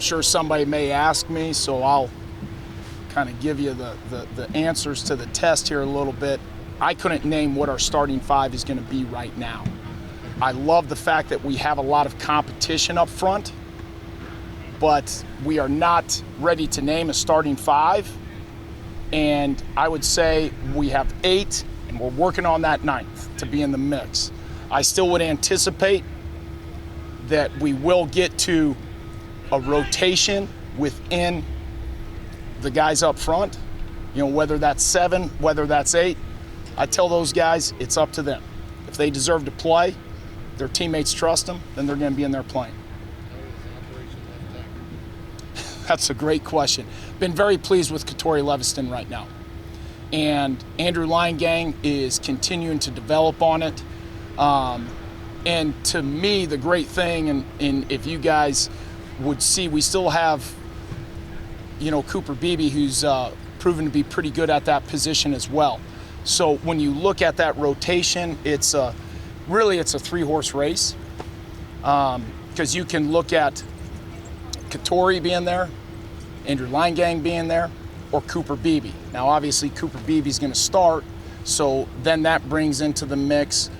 sure somebody may ask me, so I'll kind of give you the answers to the test here a little bit. I couldn't name what our starting five is going to be right now. I love the fact that we have a lot of competition up front, but we are not ready to name a starting five. And I would say we have 8, and we're working on that 9th to be in the mix. I still would anticipate that we will get to a rotation within the guys up front. Whether that's 7, whether that's 8, I tell those guys it's up to them. If they deserve to play, their teammates trust them, then they're going to be in there playing. That's a great question. Been very pleased with Katori Leviston right now. And Andrew Leingang is continuing to develop on it. And to me, the great thing, and if you guys would see, we still have, Cooper Beebe, who's proven to be pretty good at that position as well. So when you look at that rotation, it's really a 3-horse race, because you can look at Katori being there, Andrew Leingang being there, or Cooper Beebe. Now, obviously, Cooper Beebe is going to start, so then that brings into the mix,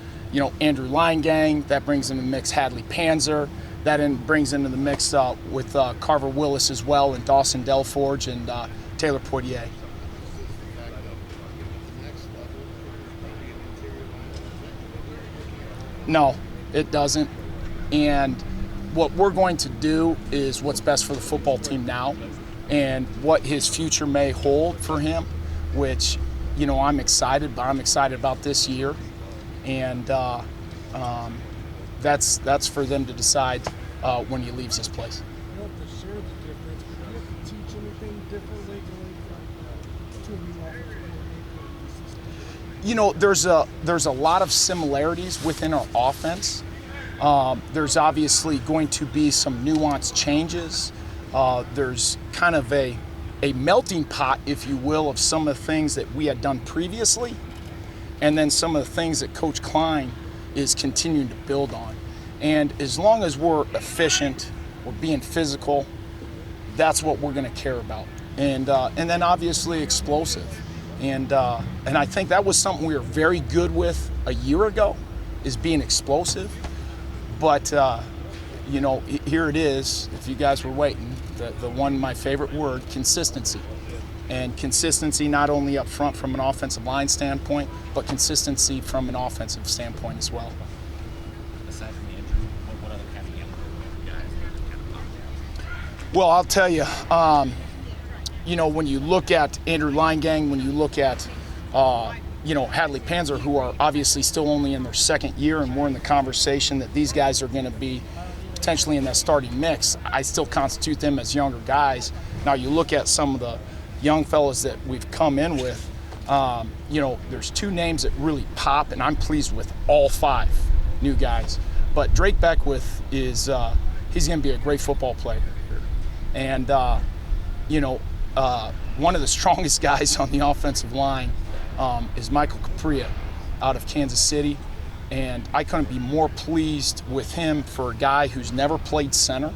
Andrew Leingang. That brings into the mix Hadley Panzer. That brings into the mix with Carver Willis as well, and Dawson Delforge and Taylor Poitier. No, it doesn't. And what we're going to do is what's best for the football team now and what his future may hold for him, which, I'm excited, but I'm excited about this year. And that's for them to decide when he leaves this place. You don't have to share the difference, but do you have to teach anything differently going from two new offenses? There's a lot of similarities within our offense. There's obviously going to be some nuanced changes. There's kind of a melting pot, if you will, of some of the things that we had done previously, and then some of the things that Coach Klein is continuing to build on. And as long as we're efficient, we're being physical, that's what we're going to care about. And then obviously explosive. And I think that was something we were very good with a year ago, is being explosive. But, here it is, if you guys were waiting, the one, my favorite word, consistency. And consistency not only up front from an offensive line standpoint, but consistency from an offensive standpoint as well. Aside from the injury, what other kind of guys kind of popped out? Well, I'll tell you, when you look at Andrew Leingang, when you look at, Hadley Panzer, who are obviously still only in their 2nd year, and we're in the conversation that these guys are going to be potentially in that starting mix, I still constitute them as younger guys. Now, you look at some of the young fellas that we've come in with, there's 2 names that really pop, and I'm pleased with all 5 new guys. But Drake Beckwith is, he's going to be a great football player. And, one of the strongest guys on the offensive line is Michael Capria out of Kansas City. And I couldn't be more pleased with him for a guy who's never played center.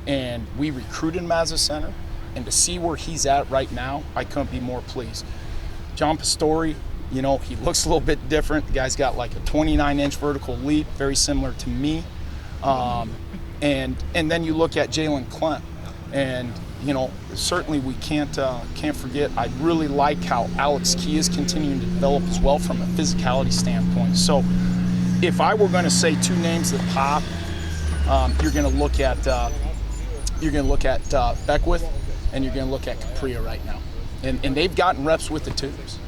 And we recruited him as a center. And to see where he's at right now, I couldn't be more pleased. John Pastore, he looks a little bit different. The guy's got like a 29-inch vertical leap, very similar to me. And then you look at Jalen Clem. And, certainly we can't forget, I really like how Alex Key is continuing to develop as well from a physicality standpoint. So if I were going to say 2 names that pop, you're going to look at Beckwith, and you're going to look at Capria right now. And they've gotten reps with the twos.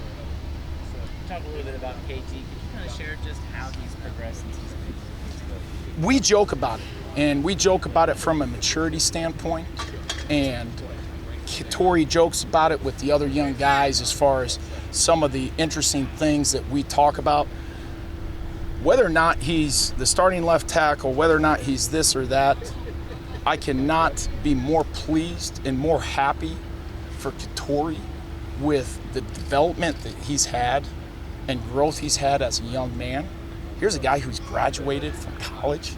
Talk a little bit about KT. Could you kind of share just how he's progressed since he's been? We joke about it, and we joke about it from a maturity standpoint. And Tori jokes about it with the other young guys as far as some of the interesting things that we talk about. Whether or not he's the starting left tackle, whether or not he's this or that, I cannot be more pleased and more happy for Katori with the development that he's had and growth he's had as a young man. Here's a guy who's graduated from college,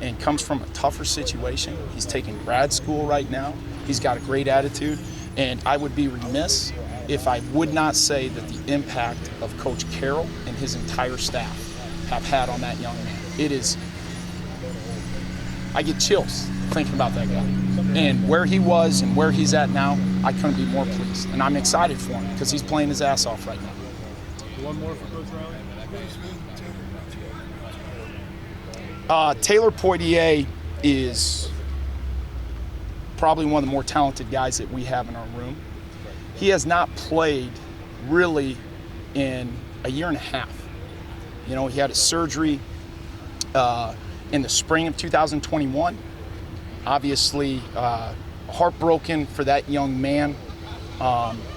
and comes from a tougher situation. He's taking grad school right now. He's got a great attitude, and I would be remiss if I would not say that the impact of Coach Carroll and his entire staff have had on that young man. It is, I get chills thinking about that guy. And where he was and where he's at now, I couldn't be more pleased. And I'm excited for him because he's playing his ass off right now. One more for Coach Riley. Taylor Poitier is probably one of the more talented guys that we have in our room. He has not played really in a year and a half. You know, he had a surgery in the spring of 2021. Obviously, heartbroken for that young man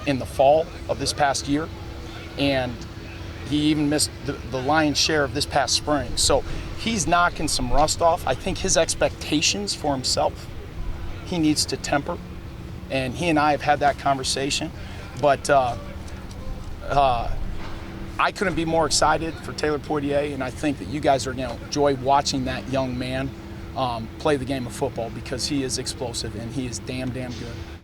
in the fall of this past year. And he even missed the lion's share of this past spring. So he's knocking some rust off. I think his expectations for himself, he needs to temper. And he and I have had that conversation. But I couldn't be more excited for Taylor Poitier, and I think that you guys are going to enjoy watching that young man play the game of football because he is explosive and he is damn good.